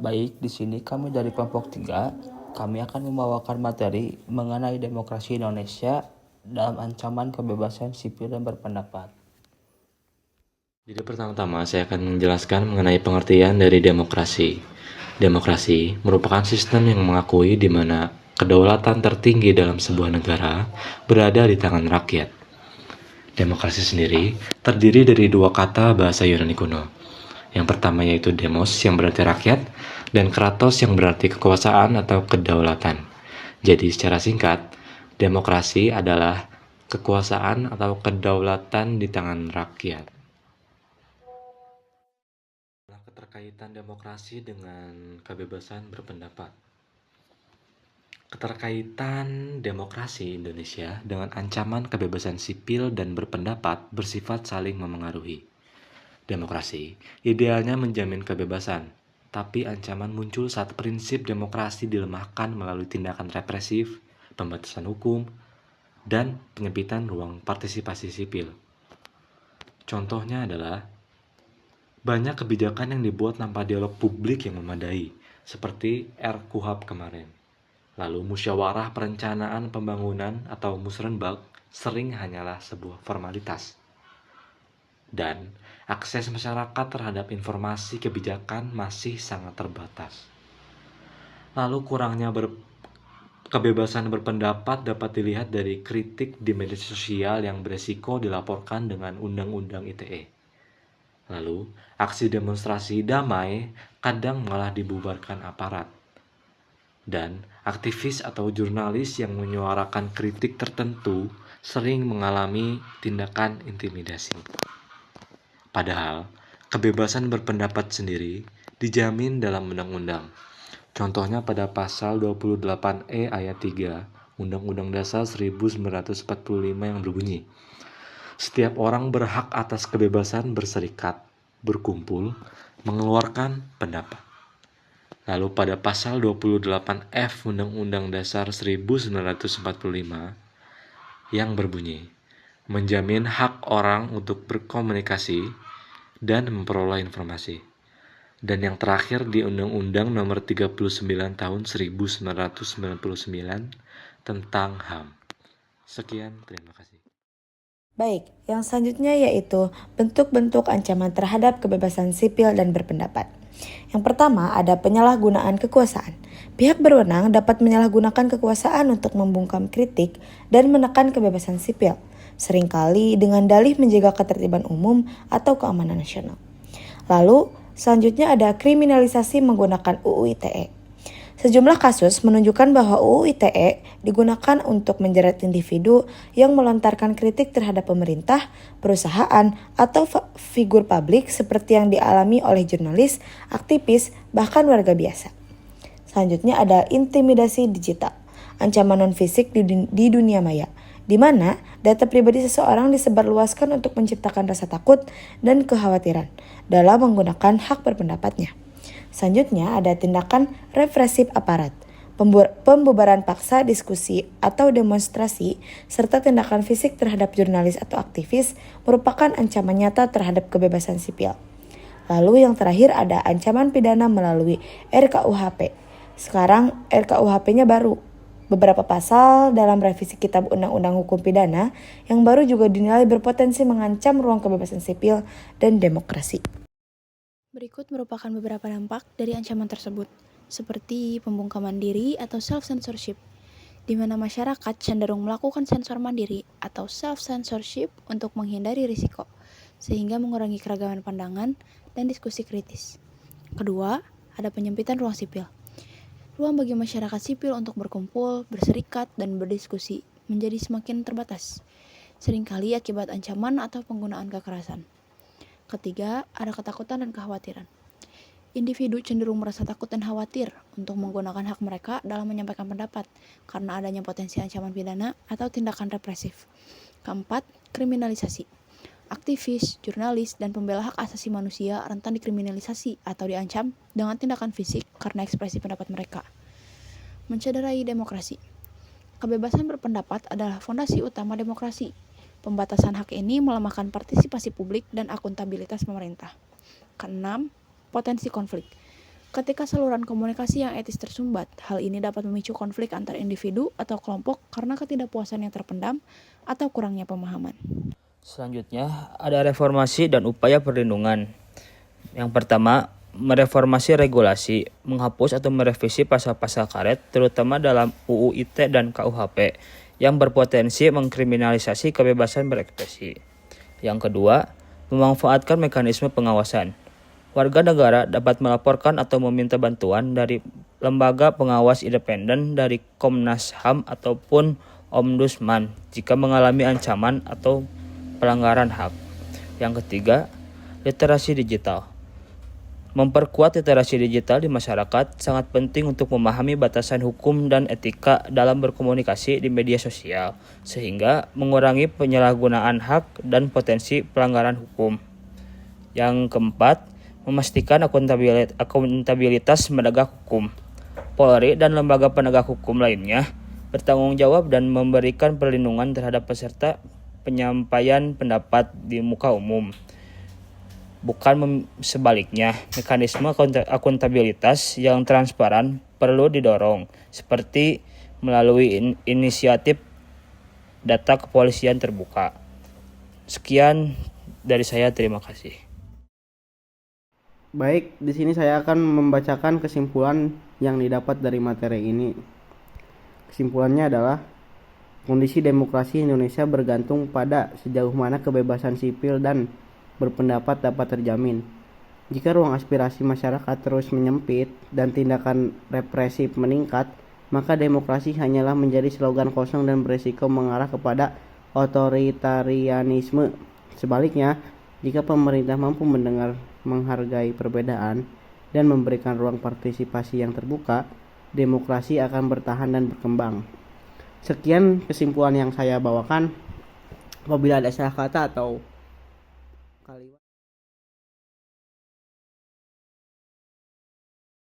Baik, di sini kami dari kelompok 3, kami akan membawakan materi mengenai demokrasi Indonesia dalam ancaman kebebasan sipil dan berpendapat. Jadi pertama-tama saya akan menjelaskan mengenai pengertian dari demokrasi. Demokrasi merupakan sistem yang mengakui di mana kedaulatan tertinggi dalam sebuah negara berada di tangan rakyat. Demokrasi sendiri terdiri dari dua kata bahasa Yunani kuno. Yang pertama yaitu demos yang berarti rakyat dan kratos yang berarti kekuasaan atau kedaulatan. Jadi secara singkat, demokrasi adalah kekuasaan atau kedaulatan di tangan rakyat. Keterkaitan demokrasi dengan kebebasan berpendapat. Keterkaitan demokrasi Indonesia dengan ancaman kebebasan sipil dan berpendapat bersifat saling memengaruhi. Demokrasi idealnya menjamin kebebasan, tapi ancaman muncul saat prinsip demokrasi dilemahkan melalui tindakan represif, pembatasan hukum, dan penyempitan ruang partisipasi sipil. Contohnya adalah banyak kebijakan yang dibuat tanpa dialog publik yang memadai, seperti RKUHP kemarin. Lalu musyawarah perencanaan pembangunan atau musrenbag sering hanyalah sebuah formalitas. Dan akses masyarakat terhadap informasi kebijakan masih sangat terbatas. Lalu kurangnya kebebasan berpendapat dapat dilihat dari kritik di media sosial yang beresiko dilaporkan dengan Undang-Undang ITE. Lalu, aksi demonstrasi damai kadang malah dibubarkan aparat. Dan aktivis atau jurnalis yang menyuarakan kritik tertentu sering mengalami tindakan intimidasi. Padahal, kebebasan berpendapat sendiri dijamin dalam undang-undang. Contohnya pada pasal 28E ayat 3 Undang-Undang Dasar 1945 yang berbunyi, setiap orang berhak atas kebebasan berserikat, berkumpul, mengeluarkan pendapat. Lalu pada pasal 28F Undang-Undang Dasar 1945 yang berbunyi, menjamin hak orang untuk berkomunikasi dan memperoleh informasi. Dan yang terakhir di Undang-Undang Nomor 39 Tahun 1999 tentang HAM. Sekian, terima kasih. Baik, yang selanjutnya yaitu bentuk-bentuk ancaman terhadap kebebasan sipil dan berpendapat. Yang pertama ada penyalahgunaan kekuasaan. Pihak berwenang dapat menyalahgunakan kekuasaan untuk membungkam kritik dan menekan kebebasan sipil, seringkali dengan dalih menjaga ketertiban umum atau keamanan nasional. Lalu, selanjutnya ada kriminalisasi menggunakan UU ITE. Sejumlah kasus menunjukkan bahwa UU ITE digunakan untuk menjerat individu yang melontarkan kritik terhadap pemerintah, perusahaan, atau figur publik seperti yang dialami oleh jurnalis, aktivis, bahkan warga biasa. Selanjutnya ada intimidasi digital, ancaman non-fisik di dunia maya, di mana data pribadi seseorang disebarluaskan untuk menciptakan rasa takut dan kekhawatiran dalam menggunakan hak berpendapatnya. Selanjutnya ada tindakan represif aparat, pembubaran paksa diskusi atau demonstrasi, serta tindakan fisik terhadap jurnalis atau aktivis merupakan ancaman nyata terhadap kebebasan sipil. Lalu yang terakhir ada ancaman pidana melalui RKUHP. Sekarang RKUHP-nya baru. Beberapa pasal dalam revisi Kitab Undang-Undang Hukum Pidana yang baru juga dinilai berpotensi mengancam ruang kebebasan sipil dan demokrasi. Berikut merupakan beberapa dampak dari ancaman tersebut, seperti pembungkaman diri atau self-censorship, di mana masyarakat cenderung melakukan sensor mandiri atau self-censorship untuk menghindari risiko, sehingga mengurangi keragaman pandangan dan diskusi kritis. Kedua, ada penyempitan ruang sipil. Ruang bagi masyarakat sipil untuk berkumpul, berserikat, dan berdiskusi menjadi semakin terbatas, seringkali akibat ancaman atau penggunaan kekerasan. Ketiga, ada ketakutan dan kekhawatiran. Individu cenderung merasa takut dan khawatir untuk menggunakan hak mereka dalam menyampaikan pendapat karena adanya potensi ancaman pidana atau tindakan represif. Keempat, kriminalisasi. Aktivis, jurnalis, dan pembela hak asasi manusia rentan dikriminalisasi atau diancam dengan tindakan fisik karena ekspresi pendapat mereka. Mencederai demokrasi. Kebebasan berpendapat adalah fondasi utama demokrasi. Pembatasan hak ini melemahkan partisipasi publik dan akuntabilitas pemerintah. Keenam, potensi konflik. Ketika saluran komunikasi yang etis tersumbat, hal ini dapat memicu konflik antar individu atau kelompok karena ketidakpuasan yang terpendam atau kurangnya pemahaman. Selanjutnya, ada reformasi dan upaya perlindungan. Yang pertama, mereformasi regulasi, menghapus atau merevisi pasal-pasal karet, terutama dalam UU ITE dan KUHP, yang berpotensi mengkriminalisasi kebebasan berekspresi. Yang kedua, memanfaatkan mekanisme pengawasan. Warga negara dapat melaporkan atau meminta bantuan dari lembaga pengawas independen dari Komnas HAM ataupun Ombudsman jika mengalami ancaman atau pelanggaran hak. Yang ketiga, literasi digital. Memperkuat literasi digital di masyarakat sangat penting untuk memahami batasan hukum dan etika dalam berkomunikasi di media sosial, sehingga mengurangi penyalahgunaan hak dan potensi pelanggaran hukum. Yang keempat, memastikan akuntabilitas penegak hukum. Polri dan lembaga penegak hukum lainnya bertanggung jawab dan memberikan perlindungan terhadap peserta penyampaian pendapat di muka umum. Bukan sebaliknya, mekanisme akuntabilitas yang transparan perlu didorong, seperti melalui inisiatif data kepolisian terbuka. Sekian dari saya, terima kasih. Baik, di sini saya akan membacakan kesimpulan yang didapat dari materi ini. Kesimpulannya adalah kondisi demokrasi Indonesia bergantung pada sejauh mana kebebasan sipil dan berpendapat dapat terjamin. Jika ruang aspirasi masyarakat terus menyempit dan tindakan represif meningkat, maka demokrasi hanyalah menjadi slogan kosong dan berisiko mengarah kepada otoritarianisme. Sebaliknya, jika pemerintah mampu menghargai perbedaan dan memberikan ruang partisipasi yang terbuka, demokrasi akan bertahan dan berkembang. Sekian kesimpulan yang saya bawakan. Apabila ada salah kata atau kalimat